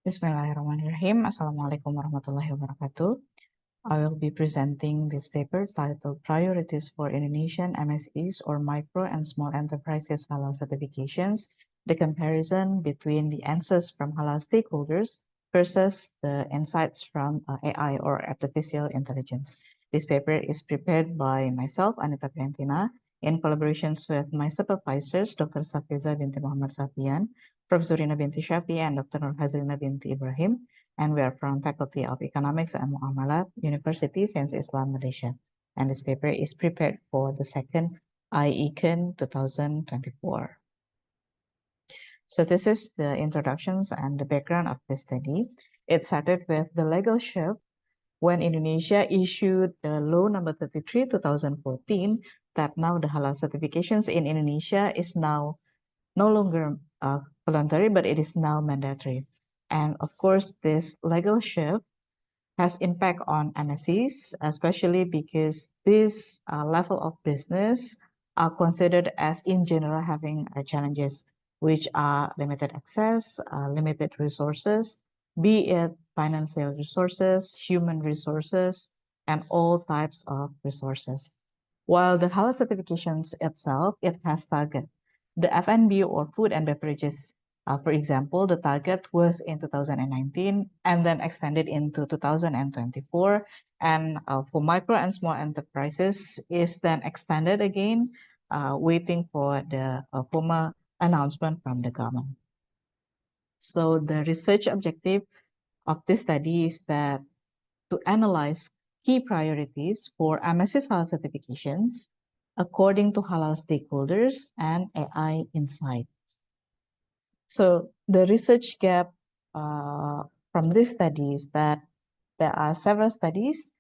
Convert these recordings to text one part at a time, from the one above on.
Bismillahirrahmanirrahim. Assalamualaikum warahmatullahi wabarakatuh. I will be presenting this paper titled Priorities for Indonesian MSEs or Micro and Small Enterprises Halal Certifications, the comparison between the answers from halal stakeholders versus the insights from AI or artificial intelligence. This paper is prepared by myself, Anita Priantina, in collaborations with my supervisors, Dr. Safiza binti Muhammad Safian, Professor Rina binti Shafi, and Dr. Nur Hazrina binti Ibrahim, and we are from Faculty of Economics and Muhammadat, University Sains Islam Malaysia. And this paper is prepared for the second IECON 2024. So this is the introductions and the background of the study. It started with the legal shift when Indonesia issued the Law number 33, 2014, that now the halal certifications in Indonesia is now no longer voluntary, but it is now mandatory. And of course, this legal shift has impact on MSCs, especially because this level of business are considered as in general having challenges, which are limited access, limited resources, be it financial resources, human resources, and all types of resources. While the halal certifications itself, it has target. The F&B or food and beverages, for example, the target was in 2019 and then extended into 2024. And for micro and small enterprises is then extended again, waiting for the formal announcement from the government. So the research objective of this study is that to analyze key priorities for MSC halal certifications according to halal stakeholders and AI insights. So the research gap from this study is that there are several studies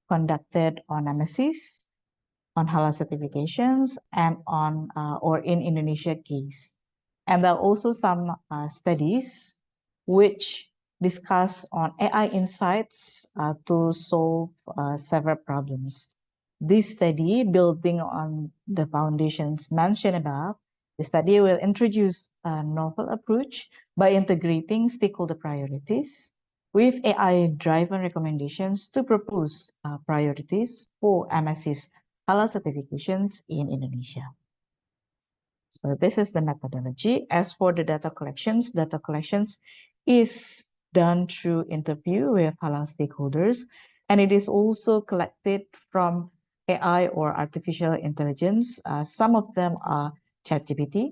conducted on MSCs, on halal certifications, and on or in Indonesia case. And there are also some studies which discuss on AI insights to solve several problems. This study, building on the foundations mentioned above, the study will introduce a novel approach by integrating stakeholder priorities with AI-driven recommendations to propose priorities for MSC's halal certifications in Indonesia. So this is the methodology. As for the data collections is done through interview with halal stakeholders, and it is also collected from AI or artificial intelligence. Some of them are ChatGPT,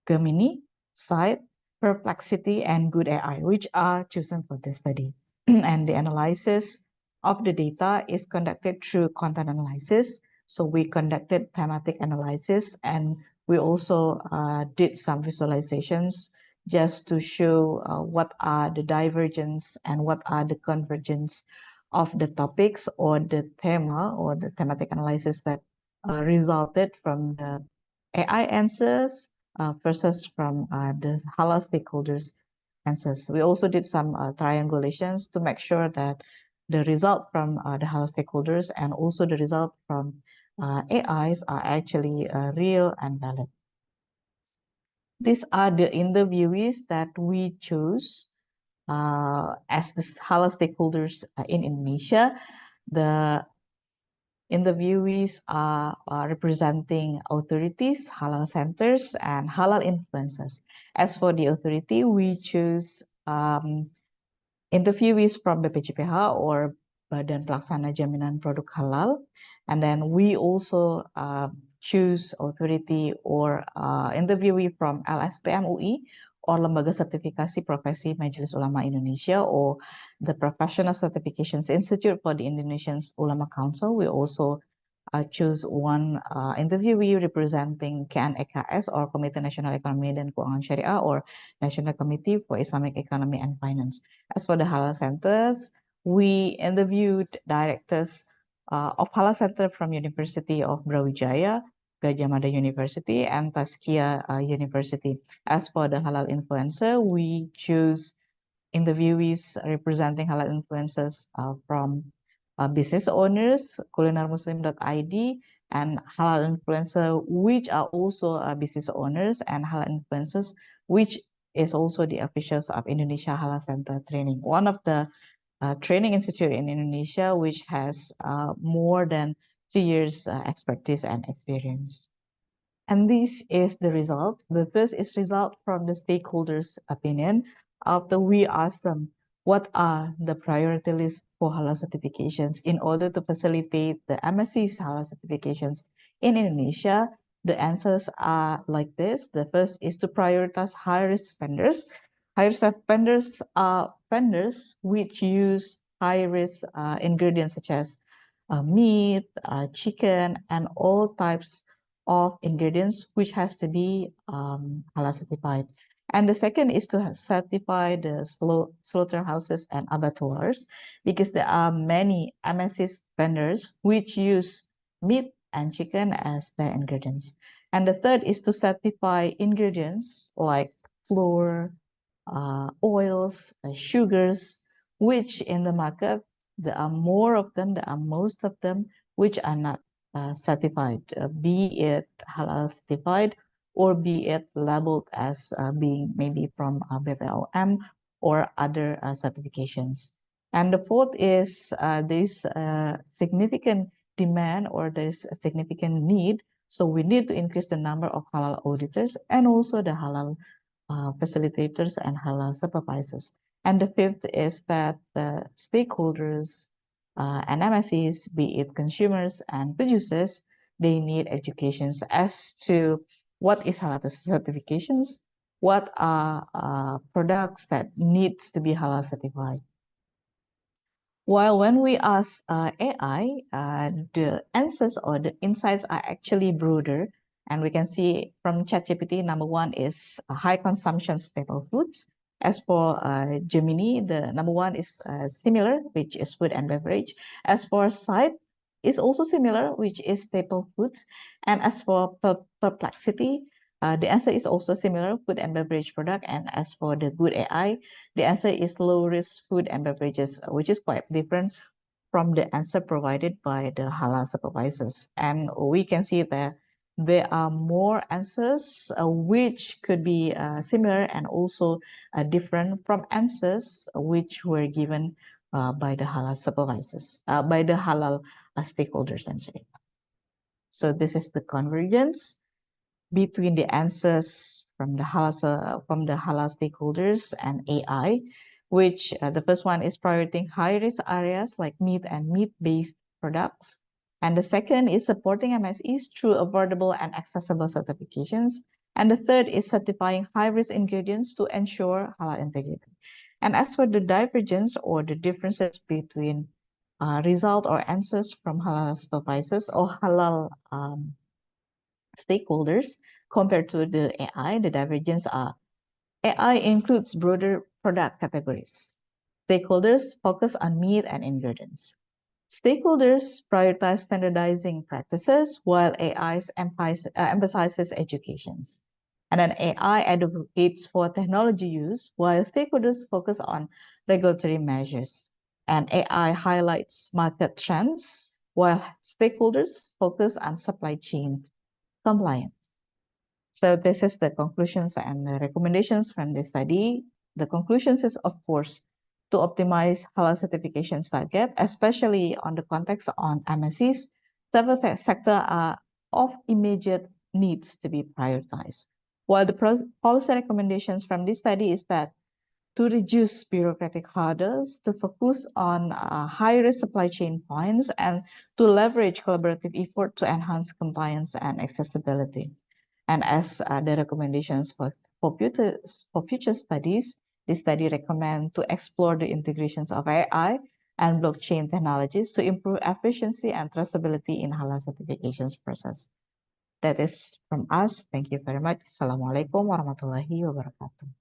Gemini, Site, Perplexity, and Good AI, which are chosen for this study. And the analysis of the data is conducted through content analysis. So we conducted thematic analysis, and we also did some visualizations just to show what are the divergence and what are the convergence of the topics or the thema or the thematic analysis that resulted from the AI answers versus from the halal stakeholders answers. We also did some triangulations to make sure that the result from the halal stakeholders and also the result from AIs are actually real and valid. These are the interviewees that we chose as the halal stakeholders in Indonesia. The interviewees are representing authorities, halal centers, and halal influencers. As for the authority, we choose interviewees from BPJPH or Badan Pelaksana Jaminan Produk Halal. And then we also choose authority or interviewee from LSPM UI or Lembaga Sertifikasi Profesi Majelis Ulama Indonesia or the Professional Certifications Institute for the Indonesian Ulama Council. We also choose one interviewee representing KNEKS or Komite Nasional Ekonomi dan Keuangan Syariah or National Committee for Islamic Economy and Finance. As for the halal centers, we interviewed directors of halal center from University of Brawijaya, Gajah Mada University, and Tazkiyah University. As for the halal influencer, we choose interviewees representing halal influencers from business owners, kulinermuslim.id, and halal influencer, which are also business owners, and halal influencers, which is also the officials of Indonesia Halal Center Training, one of the training institute in Indonesia, which has more than 3 years expertise and experience. And this is the result. The first is result from the stakeholders' opinion. After we ask them, what are the priority list for halal certifications in order to facilitate the MSC's halal certifications in Indonesia? The answers are like this. The first is to prioritize high-risk vendors. High-risk vendors are vendors which use high-risk ingredients such as meat, chicken, and all types of ingredients which has to be halal certified. And the second is to certify the slaughterhouses and abattoirs, because there are many MSC vendors which use meat and chicken as their ingredients. And the third is to certify ingredients like flour, oils, sugars, which in the market, there are more of them, there are most of them, which are not certified, be it halal certified or be it labeled as being maybe from BPOM or other certifications. And the fourth is there's significant demand, or there's a significant need. So we need to increase the number of halal auditors and also the halal facilitators and halal supervisors. And the fifth is that the stakeholders and MSCs, be it consumers and producers, they need educations as to what is halal certifications, what are products that needs to be halal certified. While when we ask AI, the answers or the insights are actually broader. And we can see from ChatGPT, number one is high consumption staple foods. As for Gemini, the number one is similar, which is food and beverage. As for Site, is also similar, which is staple foods. And as for Perplexity, the answer is also similar, food and beverage product. And as for the Good AI, the answer is low risk food and beverages, which is quite different from the answer provided by the halal supervisors. And we can see that there are more answers which could be similar and also different from answers which were given by the halal supervisors, by the halal stakeholders, I'm sorry. So this is the convergence between the answers from the halal stakeholders and AI, which the first one is prioritizing high-risk areas like meat and meat-based products. And the second is supporting MSEs through affordable and accessible certifications. And the third is certifying high-risk ingredients to ensure halal integrity. And as for the divergence or the differences between result or answers from halal supervisors or halal stakeholders compared to the AI, the divergence are AI includes broader product categories. Stakeholders focus on meat and ingredients. Stakeholders prioritize standardizing practices while AI emphasizes educations. And then AI advocates for technology use while stakeholders focus on regulatory measures. And AI highlights market trends while stakeholders focus on supply chain compliance. So this is the conclusions and the recommendations from this study. The conclusions is, of course, to optimize halal certification target, especially on the context on MSCs. Several sectors are of immediate needs to be prioritized. While the policy recommendations from this study is that to reduce bureaucratic hurdles, to focus on high-risk supply chain points, and to leverage collaborative effort to enhance compliance and accessibility. And as the recommendations for future studies, this study recommend to explore the integrations of AI and blockchain technologies to improve efficiency and traceability in halal certifications process. That is from us. Thank you very much. Assalamualaikum warahmatullahi wabarakatuh.